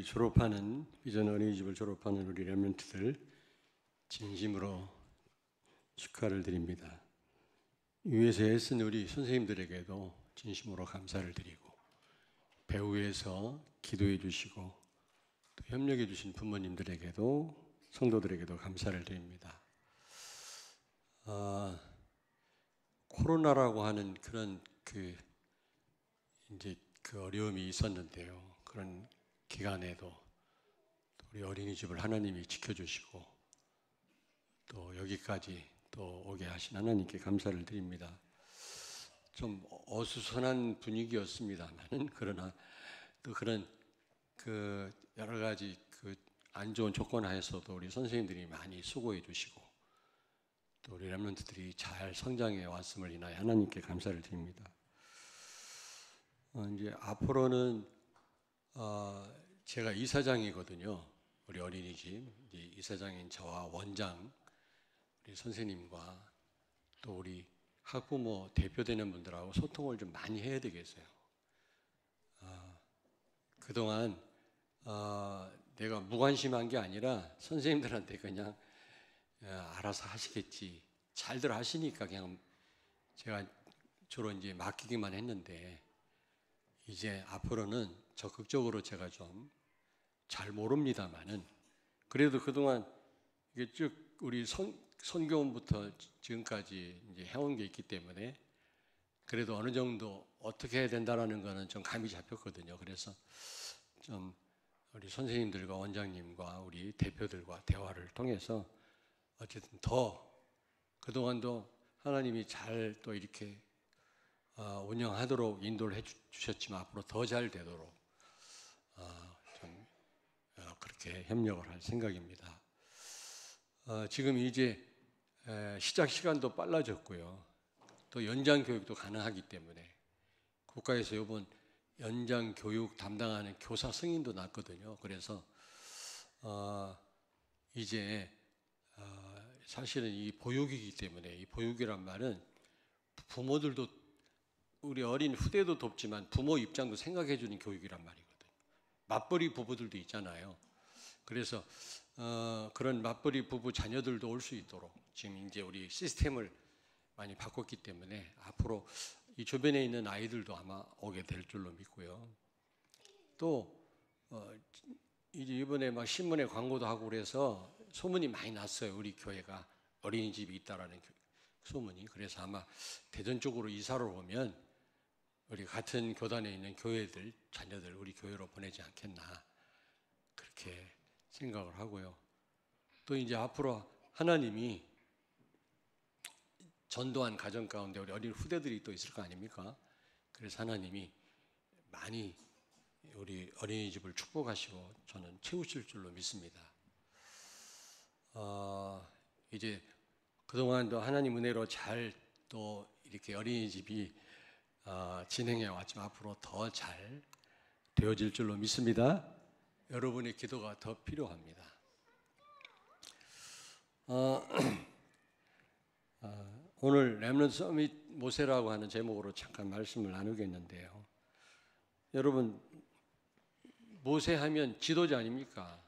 졸업하는 비전 어린이집을 졸업하는 우리 렘넌트들 진심으로 축하를 드립니다. 위에서 애쓴 우리 선생님들에게도 진심으로 감사를 드리고 배후에서 기도해 주시고 또 협력해 주신 부모님들에게도 성도들에게도 감사를 드립니다. 코로나라고 하는 그런 이제 그 어려움이 있었는데요. 그런 기간에도 우리 어린이집을 하나님이 지켜주시고 또 여기까지 또 오게 하신 하나님께 감사를 드립니다. 좀 어수선한 분위기였습니다만은 그러나 또 그런 그 여러 가지 그 안 좋은 조건 하에서도 우리 선생님들이 많이 수고해 주시고 또 우리 렘넌트들이 잘 성장해 왔음을 인하여 하나님께 감사를 드립니다. 이제 앞으로는 제가 이사장이거든요. 우리 어린이집 이사장인 저와 원장 우리 선생님과 또 우리 학부모 대표되는 분들하고 소통을 좀 많이 해야 되겠어요. 그동안 내가 무관심한 게 아니라 선생님들한테 그냥 알아서 하시겠지 잘들 하시니까 그냥 제가 주로 이제 맡기기만 했는데 이제 앞으로는 적극적으로 제가 좀 잘 모릅니다만은 그래도 그동안 이게 쭉 우리 선교원부터 지금까지 이제 해온 게 있기 때문에 그래도 어느 정도 어떻게 해야 된다라는 거는 좀 감이 잡혔거든요. 그래서 좀 우리 선생님들과 원장님과 우리 대표들과 대화를 통해서 어쨌든 더 그동안도 하나님이 잘 또 이렇게 운영하도록 인도를 해 주셨지만 앞으로 더 잘 되도록 좀 그렇게 협력을 할 생각입니다. 지금 이제 시작 시간도 빨라졌고요. 또 연장 교육도 가능하기 때문에 국가에서 이번 연장 교육 담당하는 교사 승인도 났거든요. 그래서 이제 사실은 이 보육이기 때문에 이 보육이란 말은 부모들도 우리 어린 후대도 돕지만 부모 입장도 생각해 주는 교육이란 말이거든요. 맞벌이 부부들도 있잖아요. 그래서 그런 맞벌이 부부 자녀들도 올 수 있도록 지금 이제 우리 시스템을 많이 바꿨기 때문에 앞으로 이 주변에 있는 아이들도 아마 오게 될 줄로 믿고요. 또 이제 이번에 막 신문에 광고도 하고 그래서 소문이 많이 났어요. 우리 교회가 어린이집이 있다라는 소문이. 그래서 아마 대전 쪽으로 이사를 오면 우리 같은 교단에 있는 교회들 자녀들 우리 교회로 보내지 않겠나 그렇게 생각을 하고요. 또 이제 앞으로 하나님이 전도한 가정 가운데 우리 어린 후대들이 또 있을 거 아닙니까? 그래서 하나님이 많이 우리 어린이집을 축복하시고 저는 채우실 줄로 믿습니다. 이제 그동안도 하나님 은혜로 잘 또 이렇게 어린이집이 진행해 왔지만 앞으로 더 잘 되어질 줄로 믿습니다. 여러분의 기도가 더 필요합니다. 오늘 렘넌트 서밋 모세라고 하는 제목으로 잠깐 말씀을 나누겠는데요. 여러분 모세 하면 지도자 아닙니까?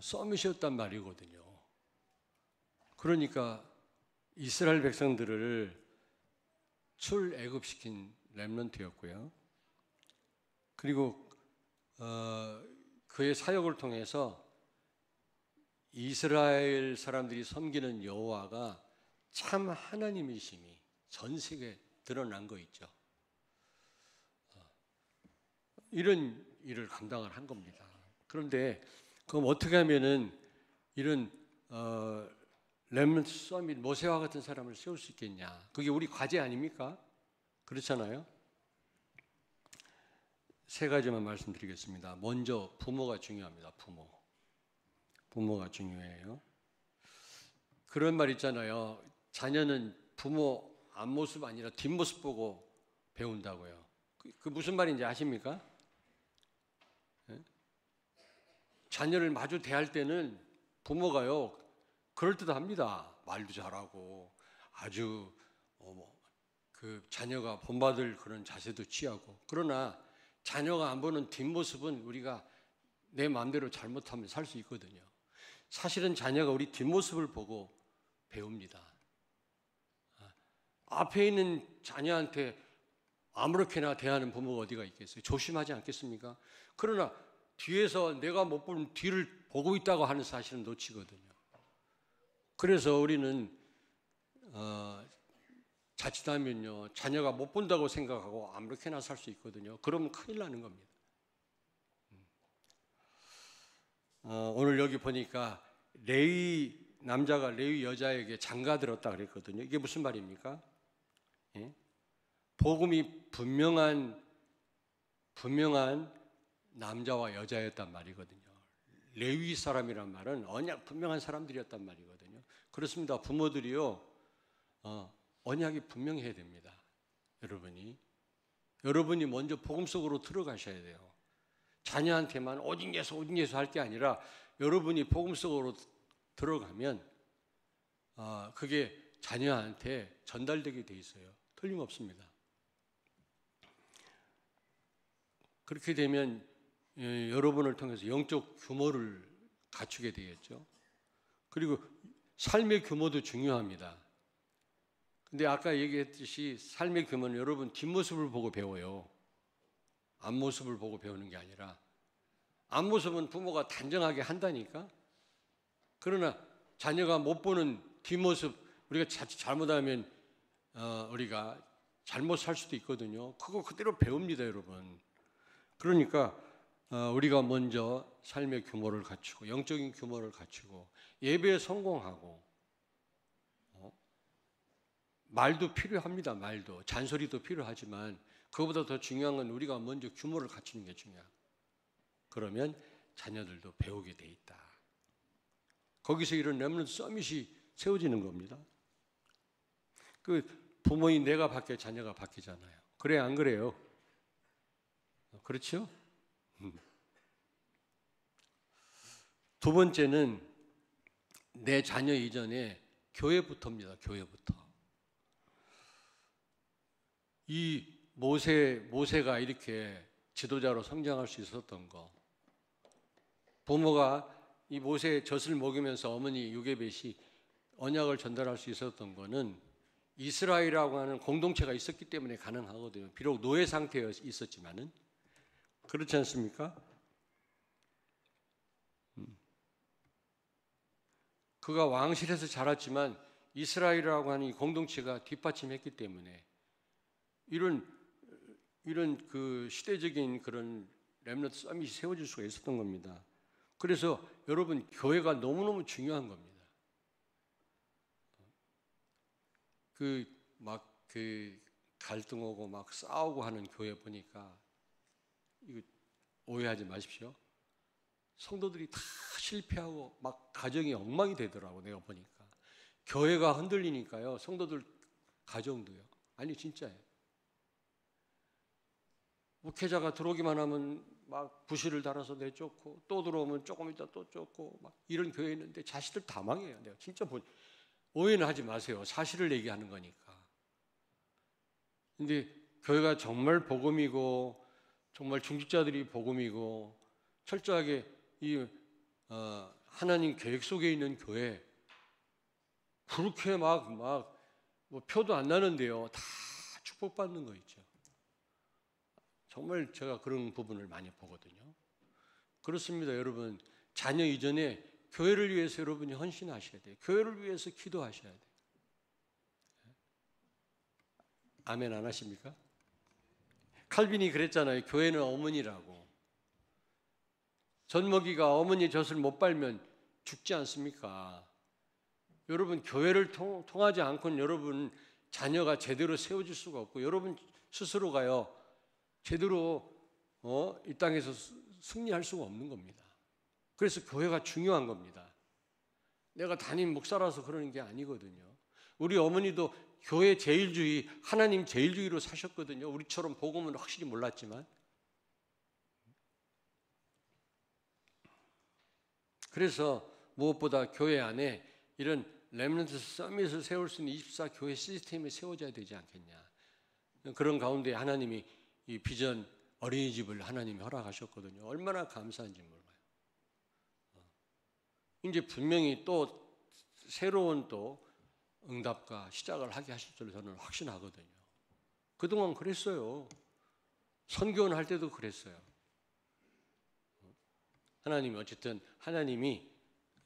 서밋이었단 말이거든요. 그러니까 이스라엘 백성들을 출애굽시킨 렘넌트였고요. 그리고 그의 사역을 통해서 이스라엘 사람들이 섬기는 여호와가 참 하나님이심이 전 세계에 드러난 거 있죠. 이런 일을 감당을 한 겁니다. 그런데 그럼 어떻게 하면은 이런 렘넌트 서밋 모세와 같은 사람을 세울 수 있겠냐? 그게 우리 과제 아닙니까? 그렇잖아요. 세 가지만 말씀드리겠습니다. 먼저 부모가 중요합니다. 부모가 중요해요. 그런 말 있잖아요. 자녀는 부모 앞모습 아니라 뒷모습 보고 배운다고요. 그 무슨 말인지 아십니까? 네? 자녀를 마주 대할 때는 부모가요 그럴듯합니다. 말도 잘하고 아주 그 자녀가 본받을 그런 자세도 취하고 그러나 자녀가 안 보는 뒷모습은 우리가 내 마음대로 잘못하면 살 수 있거든요. 사실은 자녀가 우리 뒷모습을 보고 배웁니다. 앞에 있는 자녀한테 아무렇게나 대하는 부모가 어디가 있겠어요? 조심하지 않겠습니까? 그러나 뒤에서 내가 못 본 뒤를 보고 있다고 하는 사실은 놓치거든요. 그래서 우리는 자칫하면요, 자녀가 못 본다고 생각하고 아무렇게나 살 수 있거든요. 그러면 큰일 나는 겁니다. 오늘 여기 보니까 레위 남자가 레위 여자에게 장가 들었다 그랬거든요. 이게 무슨 말입니까? 예? 복음이 분명한 남자와 여자였단 말이거든요. 레위 사람이란 말은 언약 분명한 사람들이었단 말이거든요. 그렇습니다. 부모들이요, 언약이 분명해야 됩니다. 여러분이 먼저 복음 속으로 들어가셔야 돼요. 자녀한테만 오직 예수 할 게 아니라 여러분이 복음 속으로 들어가면 그게 자녀한테 전달되게 돼 있어요. 틀림없습니다. 그렇게 되면 여러분을 통해서 영적 규모를 갖추게 되겠죠. 그리고 삶의 규모도 중요합니다. 근데 아까 얘기했듯이 삶의 규모는 여러분 뒷모습을 보고 배워요. 앞모습을 보고 배우는 게 아니라, 앞모습은 부모가 단정하게 한다니까. 그러나 자녀가 못 보는 뒷모습, 우리가 잘못하면 우리가 잘못 살 수도 있거든요. 그거 그대로 배웁니다, 여러분. 그러니까 우리가 먼저 삶의 규모를 갖추고 영적인 규모를 갖추고 예배에 성공하고, 말도 필요합니다. 말도 잔소리도 필요하지만 그거보다 더 중요한 건 우리가 먼저 규모를 갖추는 게 중요해요. 그러면 자녀들도 배우게 돼 있다. 거기서 이런 렘넌트 서밋이 세워지는 겁니다. 그 부모인 내가 바뀌어 자녀가 바뀌잖아요. 그래 안 그래요? 그렇죠? 두 번째는 내 자녀 이전에 교회부터입니다. 교회부터. 이 모세가 이렇게 지도자로 성장할 수 있었던 거, 부모가 이 모세의 젖을 먹이면서 어머니 요게벳이 언약을 전달할 수 있었던 거는 이스라엘이라고 하는 공동체가 있었기 때문에 가능하거든요. 비록 노예 상태에 있었지만은. 그렇지 않습니까? 그가 왕실에서 자랐지만 이스라엘이라고 하는 이 공동체가 뒷받침했기 때문에 이런 그 시대적인 그런 렘넌트 서밋이 세워질 수가 있었던 겁니다. 그래서 여러분, 교회가 너무너무 중요한 겁니다. 그 갈등하고 막 싸우고 하는 교회 보니까 이거 오해하지 마십시오. 성도들이 다 실패하고 막 가정이 엉망이 되더라고. 내가 보니까 교회가 흔들리니까요, 성도들 가정도요. 아니 진짜예요. 목회자가 들어오기만 하면 막 부실을 달아서 내쫓고, 또 들어오면 조금 있다 또 쫓고, 막 이런 교회 있는데 자식들 다 망해요. 내가 진짜 오해는 하지 마세요. 사실을 얘기하는 거니까. 근데 교회가 정말 복음이고 정말 중직자들이 복음이고 철저하게 이 하나님 계획 속에 있는 교회, 그렇게 뭐 표도 안 나는데요, 다 축복받는 거 있죠. 정말 제가 그런 부분을 많이 보거든요. 그렇습니다, 여러분. 자녀 이전에 교회를 위해서 여러분이 헌신하셔야 돼요. 교회를 위해서 기도하셔야 돼요. 아멘 안 하십니까? 칼빈이 그랬잖아요. 교회는 어머니라고. 젖먹이가 어머니 젖을 못 빨면 죽지 않습니까? 여러분, 교회를 통하지 않고는 여러분 자녀가 제대로 세워질 수가 없고, 여러분 스스로가요 제대로 이 땅에서 승리할 수가 없는 겁니다. 그래서 교회가 중요한 겁니다. 내가 담임 목사라서 그러는 게 아니거든요. 우리 어머니도 교회 제일주의, 하나님 제일주의로 사셨거든요. 우리처럼 복음은 확실히 몰랐지만. 그래서 무엇보다 교회 안에 이런 렘넌트 서밋을 세울 수 있는 24교회 시스템이 세워져야 되지 않겠냐. 그런 가운데 하나님이 이 비전 어린이집을 하나님이 허락하셨거든요. 얼마나 감사한지 몰라요. 이제 분명히 또 새로운 또 응답과 시작을 하게 하실 줄로 저는 확신하거든요. 그동안 그랬어요. 선교원 할 때도 그랬어요. 하나님이 어쨌든 하나님이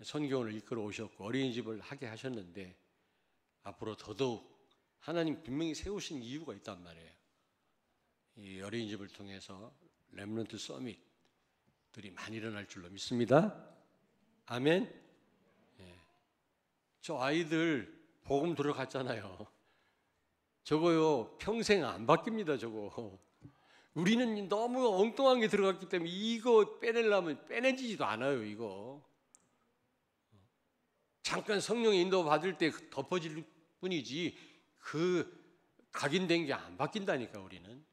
선교원을 이끌어 오셨고 어린이집을 하게 하셨는데 앞으로 더더욱 하나님 분명히 세우신 이유가 있단 말이에요. 이 어린이집을 통해서 렘넌트 서밋들이 많이 일어날 줄로 믿습니다. 아멘. 예. 저 아이들 복음 들어갔잖아요. 저거요 평생 안 바뀝니다. 저거. 우리는 너무 엉뚱한 게 들어갔기 때문에 이거 빼내려면 빼내지도 않아요. 이거 잠깐 성령의 인도 받을 때 덮어질 뿐이지 그 각인된 게 안 바뀐다니까 우리는.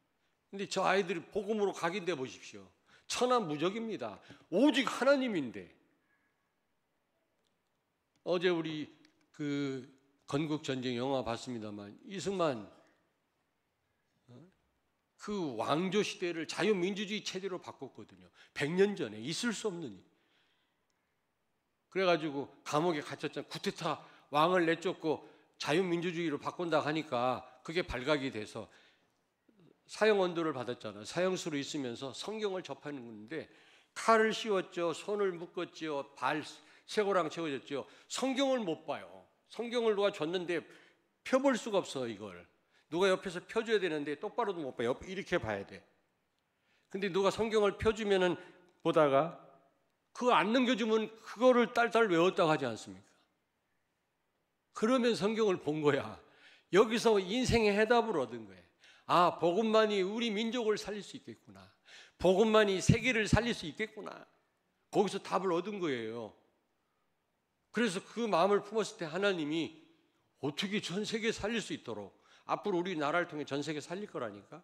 근데 저 아이들이 복음으로 각인돼 보십시오. 천하무적입니다. 오직 하나님인데. 어제 우리 그 건국 전쟁 영화 봤습니다만 이승만 그 왕조 시대를 자유민주주의 체제로 바꿨거든요. 100년 전에 있을 수 없는 일. 그래가지고 감옥에 갇혔잖아요. 쿠데타 왕을 내쫓고 자유민주주의로 바꾼다 하니까 그게 발각이 돼서 사형 언도를 받았잖아요. 사형수로 있으면서 성경을 접하는 건데 칼을 씌웠죠. 손을 묶었죠. 발 쇠고랑 채워졌죠. 성경을 못 봐요. 성경을 누가 줬는데 펴볼 수가 없어. 이걸 누가 옆에서 펴줘야 되는데 똑바로도 못 봐. 이렇게 봐야 돼. 근데 누가 성경을 펴주면은 보다가 그거 안 넘겨주면 그거를 딸딸 외웠다고 하지 않습니까? 그러면 성경을 본 거야. 여기서 인생의 해답을 얻은 거예요. 아, 복음만이 우리 민족을 살릴 수 있겠구나. 복음만이 세계를 살릴 수 있겠구나. 거기서 답을 얻은 거예요. 그래서 그 마음을 품었을 때 하나님이 어떻게 전 세계 살릴 수 있도록 앞으로 우리나라를 통해 전 세계 살릴 거라니까.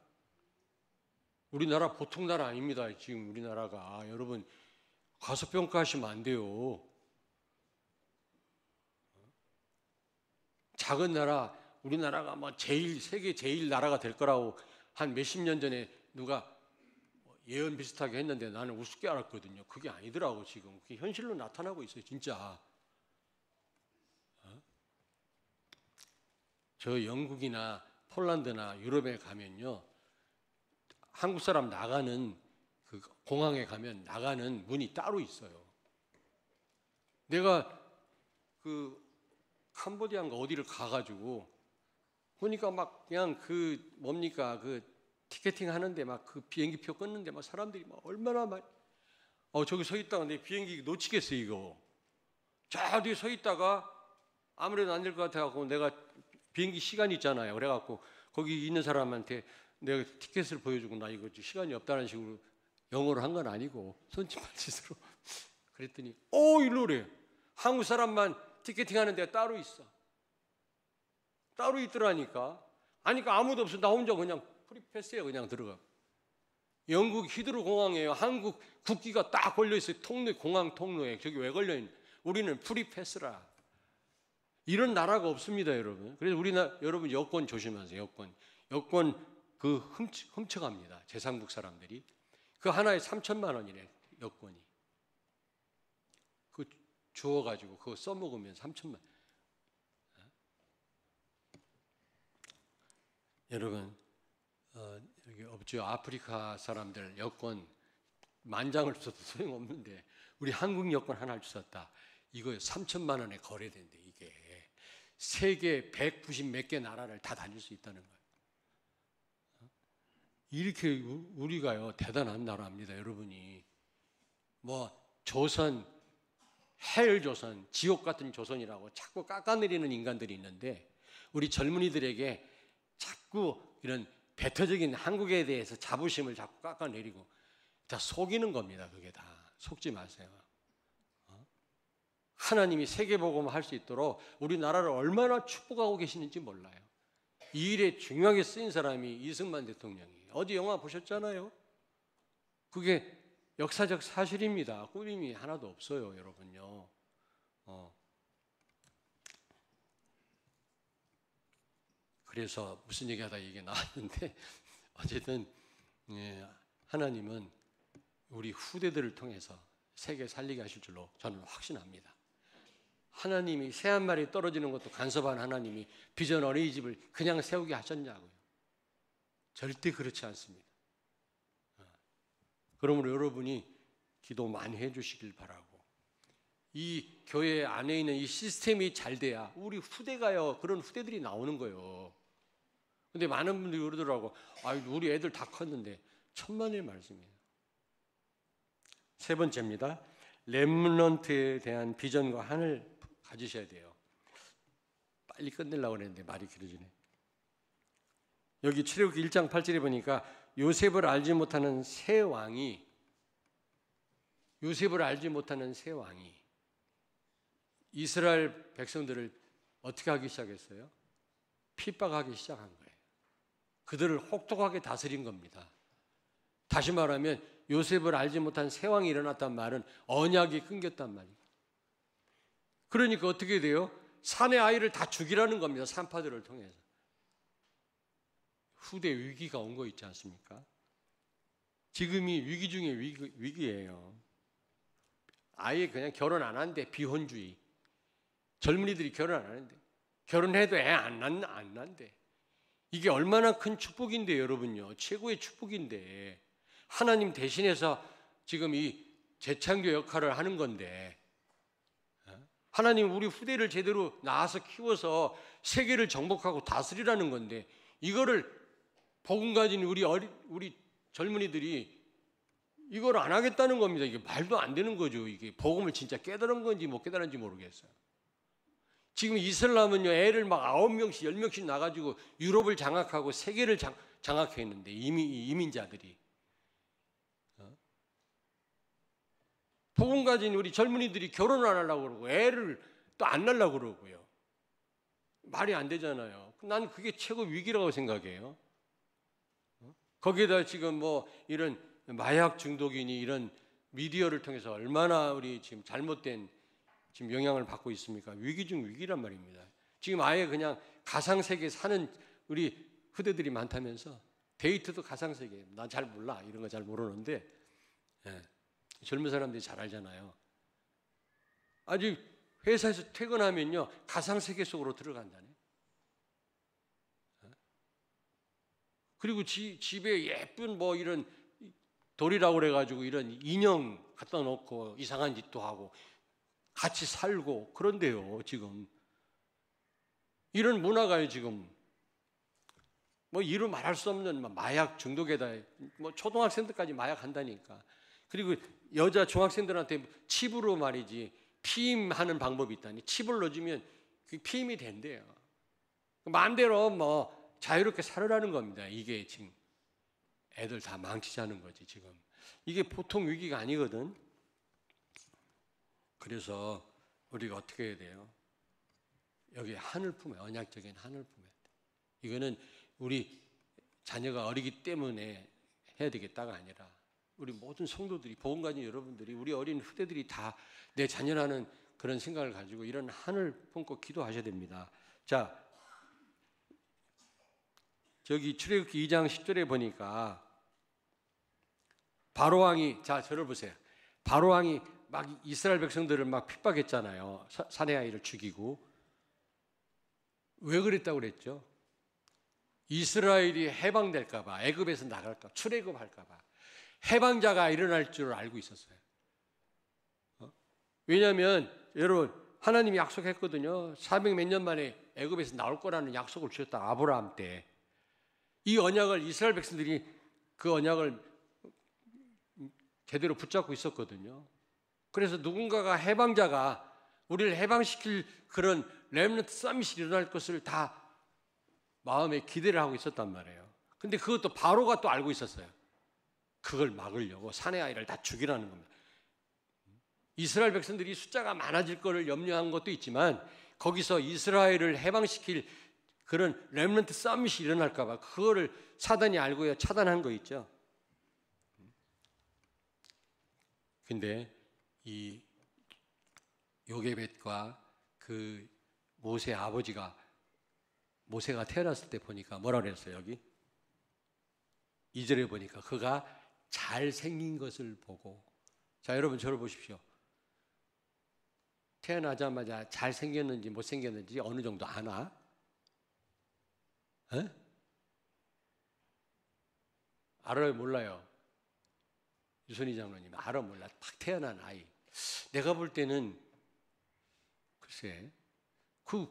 우리나라 보통 나라 아닙니다. 지금 우리나라가. 여러분 과소평가하시면 안 돼요. 작은 나라, 우리나라가 뭐 세계 제일 나라가 될 거라고 한 몇십 년 전에 누가 예언 비슷하게 했는데 나는 우습게 알았거든요. 그게 아니더라고 지금. 그게 현실로 나타나고 있어요. 진짜. 저 영국이나 폴란드나 유럽에 가면요. 한국 사람 나가는 그 공항에 가면 나가는 문이 따로 있어요. 내가 그 캄보디아인가 어디를 가가지고 보니까 막 그냥 그 뭡니까 그 티켓팅 하는데 막 그 비행기표 끊는데 막 사람들이 막 얼마나 막 저기 서 있다가 내 비행기 놓치겠어 이거. 저 뒤에 서 있다가 아무래도 안 될 것 같아갖고 내가 비행기 시간이 있잖아요. 그래갖고 거기 있는 사람한테 내가 티켓을 보여주고 나 이거 시간이 없다는 식으로 영어로 한 건 아니고 손짓발짓으로 그랬더니 일로 오래. 한국 사람만 티켓팅 하는 데가 따로 있어. 따로 있더라니까. 아니까 아무도 없어. 나 혼자 그냥 프리패스에 그냥 들어가. 영국 히드로 공항이에요. 한국 국기가 딱 걸려있어요. 공항 통로에. 저기 왜 걸려있는? 우리는 프리패스라. 이런 나라가 없습니다, 여러분. 그래서 여러분 여권 조심하세요. 여권 그 훔쳐갑니다. 제3국 사람들이. 그 하나에 3천만 원이래. 여권이. 그 주워가지고 그거 써먹으면 3천만. 여러분 여기 없죠. 아프리카 사람들 여권 만장을 써도 소용없는데 우리 한국 여권 하나를 주셨다. 이거 3천만 원에 거래된대. 이게 세계 190 몇 개 나라를 다 다닐 수 있다는 거예요. 이렇게 우리가요 대단한 나라입니다. 여러분이 뭐 조선 헬 조선 지옥 같은 조선이라고 자꾸 깎아내리는 인간들이 있는데 우리 젊은이들에게 자꾸 이런 배타적인 한국에 대해서 자부심을 자꾸 깎아내리고 다 속이는 겁니다. 그게 다 속지 마세요. 하나님이 세계복음 할 수 있도록 우리나라를 얼마나 축복하고 계시는지 몰라요. 이 일에 중요하게 쓰인 사람이 이승만 대통령이에요. 어디 영화 보셨잖아요. 그게 역사적 사실입니다. 꾸밈이 하나도 없어요, 여러분요. 그래서 무슨 얘기하다 이게 나왔는데 어쨌든 하나님은 우리 후대들을 통해서 세계 살리게 하실 줄로 저는 확신합니다. 하나님이 새 한 마리 떨어지는 것도 간섭한 하나님이 비전 어린이집을 그냥 세우게 하셨냐고요. 절대 그렇지 않습니다. 그러므로 여러분이 기도 많이 해주시길 바라고, 이 교회 안에 있는 이 시스템이 잘 돼야 우리 후대가요, 그런 후대들이 나오는 거예요. 근데 많은 분들이 그러더라고, 우리 애들 다 컸는데. 천만의 말씀이에요. 세 번째입니다. 렘넌트에 대한 비전과 한을 가지셔야 돼요. 빨리 끝내려고 했는데 말이 길어지네. 여기 출애굽기 1장 8절에 보니까 요셉을 알지 못하는 새 왕이 이스라엘 백성들을 어떻게 하기 시작했어요? 핍박하기 시작한 거예요. 그들을 혹독하게 다스린 겁니다. 다시 말하면 요셉을 알지 못한 새 왕이 일어났단 말은 언약이 끊겼단 말이에요. 그러니까 어떻게 돼요? 산의 아이를 다 죽이라는 겁니다. 산파들을 통해서. 후대 위기가 온 거 있지 않습니까? 지금이 위기 중에 위기예요. 아예 그냥 결혼 안 한대. 비혼주의. 젊은이들이 결혼 안 하는데, 결혼해도 애 안 난대. 이게 얼마나 큰 축복인데 여러분요. 최고의 축복인데 하나님 대신해서 지금 이 재창조 역할을 하는 건데, 하나님 우리 후대를 제대로 낳아서 키워서 세계를 정복하고 다스리라는 건데, 이거를 복음 가진 우리 젊은이들이 이걸 안 하겠다는 겁니다. 이게 말도 안 되는 거죠. 이게 복음을 진짜 깨달은 건지 못 깨달은지 모르겠어요. 지금 이슬람은요, 애를 막 9명씩 10명씩 나가지고 유럽을 장악하고 세계를 장악했는데, 이민자들이 복음 가진 우리 젊은이들이 결혼을 안 하려고 그러고 애를 또 안 낳으려고 그러고요. 말이 안 되잖아요. 난 그게 최고 위기라고 생각해요. 거기에다 지금 뭐 이런 마약 중독이니 이런 미디어를 통해서 얼마나 우리 지금 잘못된 지금 영향을 받고 있습니까? 위기 중 위기란 말입니다. 지금 아예 그냥 가상세계에 사는 우리 후대들이 많다면서, 데이트도 가상세계. 난 잘 몰라. 이런 거 잘 모르는데, 젊은 사람들이 잘 알잖아요. 아주 회사에서 퇴근하면요, 가상세계 속으로 들어간다네. 그리고 집에 예쁜 뭐 이런 돌이라고 그래가지고 이런 인형 갖다 놓고 이상한 짓도 하고 같이 살고 그런데요. 지금 이런 문화가요. 지금 뭐 이루 말할 수 없는 마약 중독에다 뭐 초등학생들까지 마약 한다니까. 그리고 여자 중학생들한테 칩으로 말이지 피임하는 방법이 있다니. 칩을 넣어주면 그 피임이 된대요. 마음대로 뭐 자유롭게 살으라는 겁니다. 이게 지금 애들 다 망치자는 거지. 지금 이게 보통 위기가 아니거든. 그래서 우리가 어떻게 해야 돼요? 여기 한을 품어요. 언약적인 한을 품어야 돼. 이거는 우리 자녀가 어리기 때문에 해야 되겠다가 아니라 우리 모든 성도들이, 복음 가진 여러분들이, 우리 어린 후대들이 다 내 자녀라는 그런 생각을 가지고 이런 한을 품고 기도하셔야 됩니다. 자, 저기 출애굽기 2장 10절에 보니까 바로왕이, 자 저를 보세요. 바로왕이 막 이스라엘 백성들을 막 핍박했잖아요. 사내 아이를 죽이고. 왜 그랬다고 그랬죠? 이스라엘이 해방될까 봐, 애굽에서 나갈까, 출애굽할까 봐 해방자가 일어날 줄 알고 있었어요. 왜냐하면 여러분, 하나님이 약속했거든요. 400 몇 년 만에 애굽에서 나올 거라는 약속을 주셨다. 아브라함 때. 이 언약을 이스라엘 백성들이 그 언약을 제대로 붙잡고 있었거든요. 그래서 누군가가, 해방자가 우리를 해방시킬 그런 렘넌트 서밋이 일어날 것을 다 마음에 기대를 하고 있었단 말이에요. 근데 그것도 바로가 또 알고 있었어요. 그걸 막으려고 사내 아이를 다 죽이라는 겁니다. 이스라엘 백성들이 숫자가 많아질 것을 염려한 것도 있지만, 거기서 이스라엘을 해방시킬 그런 렘넌트 서밋이 일어날까 봐 그거를 사단이 알고 차단한 거 있죠. 근데 이 요게벳과 그 모세 아버지가, 모세가 태어났을 때 보니까 뭐라 그랬어요? 여기 2절에 보니까 그가 잘생긴 것을 보고. 자, 여러분 저를 보십시오. 태어나자마자 잘생겼는지 못생겼는지 어느 정도 아나? 에? 알아요, 몰라요? 유선희 장로님 알아, 몰라? 딱 태어난 아이. 내가 볼 때는 글쎄, 그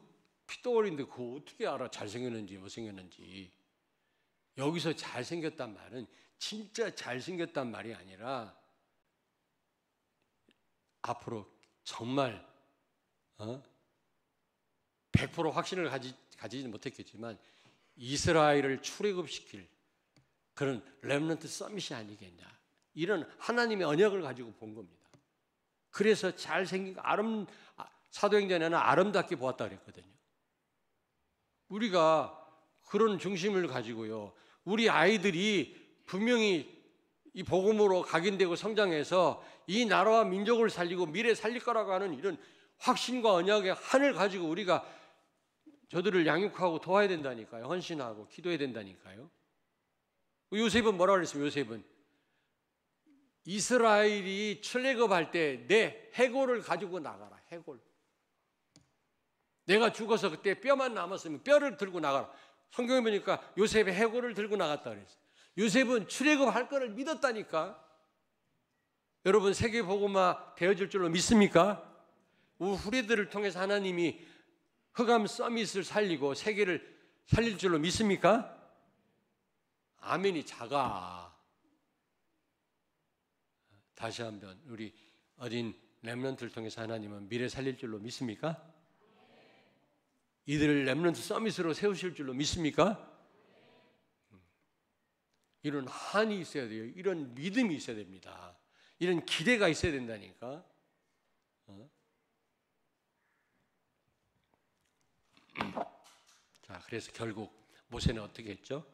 피덩어리인데 그거 어떻게 알아? 잘생겼는지 못생겼는지. 여기서 잘생겼단 말은 진짜 잘생겼단 말이 아니라 앞으로 정말 100% 확신을 가지지 못했겠지만 이스라엘을 출애굽시킬 그런 렘넌트 서밋이 아니겠냐, 이런 하나님의 언약을 가지고 본 겁니다. 그래서 잘생긴 사도행전에는 아름답게 보았다 그랬거든요. 우리가 그런 중심을 가지고요, 우리 아이들이 분명히 이 복음으로 각인되고 성장해서 이 나라와 민족을 살리고 미래 살릴 거라고 하는 이런 확신과 언약의 한을 가지고 우리가 저들을 양육하고 도와야 된다니까요. 헌신하고 기도해야 된다니까요. 요셉은 뭐라고 그랬어요? 요셉은 이스라엘이 출애굽할 때 내 해골을 가지고 나가라. 해골. 내가 죽어서 그때 뼈만 남았으면 뼈를 들고 나가라. 성경에 보니까 요셉의 해골을 들고 나갔다 그랬어요. 요셉은 출애굽할 거를 믿었다니까. 여러분, 세계 복음화 되어질 줄로 믿습니까? 우리 후대들을 통해서 하나님이 흑암 서밋을 살리고 세계를 살릴 줄로 믿습니까? 아멘이 작아. 다시 한번, 우리 어린 렘넌트를 통해서 하나님은 미래 살릴 줄로 믿습니까? 이들을 렘넌트 서밋으로 세우실 줄로 믿습니까? 이런 한이 있어야 돼요. 이런 믿음이 있어야 됩니다. 이런 기대가 있어야 된다니까. 자, 그래서 결국 모세는 어떻게 했죠?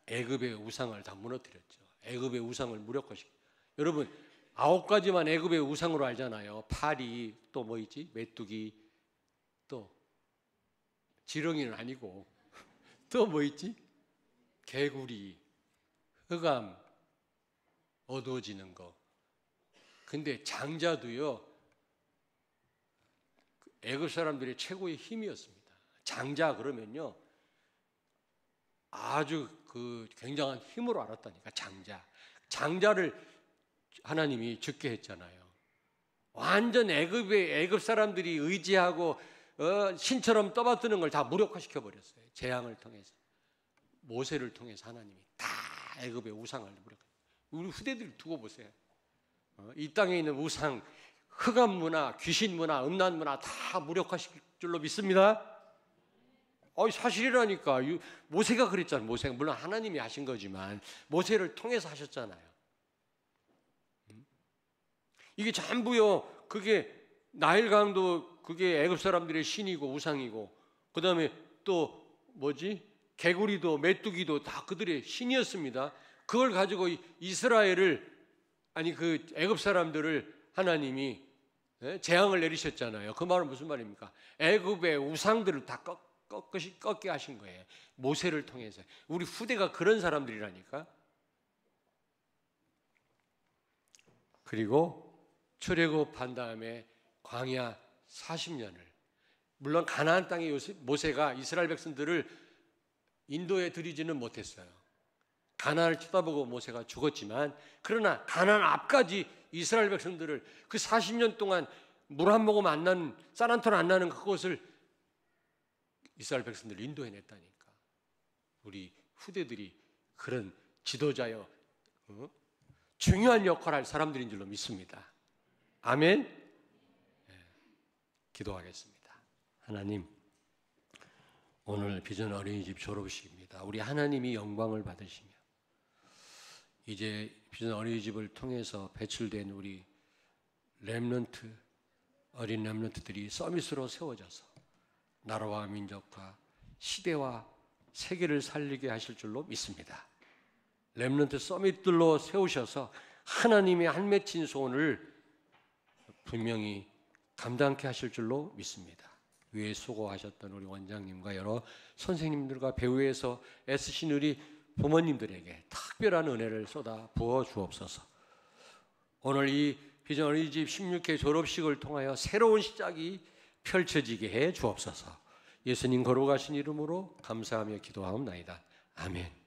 애굽의 우상을 다 무너뜨렸죠. 애굽의 우상을 무력화시켰죠. 여러분, 9가지만 애굽의 우상으로 알잖아요. 파리, 또 뭐 있지? 메뚜기, 또 지렁이는 아니고 또 뭐 있지? 개구리, 흑암, 어두워지는 거. 근데 장자도요, 애굽 사람들의 최고의 힘이었습니다. 장자 그러면요, 아주 그 굉장한 힘으로 알았다니까. 장자를 하나님이 죽게 했잖아요. 완전 애굽 사람들이 의지하고 신처럼 떠받드는 걸 다 무력화시켜 버렸어요. 재앙을 통해서, 모세를 통해서 하나님이 다 애굽의 우상을 무력화. 우리 후대들 두고 보세요. 이 땅에 있는 우상, 흑암 문화, 귀신 문화, 음란 문화 다 무력화시킬 줄로 믿습니다. 사실이라니까. 모세가 그랬잖아요. 모세가 물론 하나님이 하신 거지만 모세를 통해서 하셨잖아요. 이게 전부요, 그게 나일강도 그게 애굽 사람들의 신이고 우상이고, 그 다음에 또 뭐지? 개구리도 메뚜기도 다 그들의 신이었습니다. 그걸 가지고 이스라엘을, 아니 그 애굽 사람들을 하나님이 재앙을 내리셨잖아요. 그 말은 무슨 말입니까? 애굽의 우상들을 다 꺾게 하신 거예요. 모세를 통해서. 우리 후대가 그런 사람들이라니까. 그리고 출애굽한 다음에 광야 40년을, 물론 가나안 땅에 모세가 이스라엘 백성들을 인도에 들이지는 못했어요. 가나안을 쳐다보고 모세가 죽었지만, 그러나 가나안 앞까지 이스라엘 백성들을 그 40년 동안 물 한 모금 안 나는, 쌀 한 톨 안 나는 그곳을 이스라엘 백성들을 인도해냈다니까. 우리 후대들이 그런 지도자여 중요한 역할을 할 사람들인 줄로 믿습니다. 아멘. 네, 기도하겠습니다. 하나님, 오늘 비전 어린이집 졸업식입니다. 우리 하나님이 영광을 받으시며 이제 비전 어린이집을 통해서 배출된 우리 렘넌트, 어린 렘넌트들이 서밋으로 세워져서 나라와 민족과 시대와 세계를 살리게 하실 줄로 믿습니다. 렘넌트 서밋들로 세우셔서 하나님의 한 맺힌 소원을 분명히 감당케 하실 줄로 믿습니다. 위에 수고하셨던 우리 원장님과 여러 선생님들과 배후에서 애쓰신 우리 부모님들에게 특별한 은혜를 쏟아 부어 주옵소서. 오늘 이 비전 어린이집 16회 졸업식을 통하여 새로운 시작이 펼쳐지게 해 주옵소서. 예수님 걸어가신 이름으로 감사하며 기도하옵나이다. 아멘.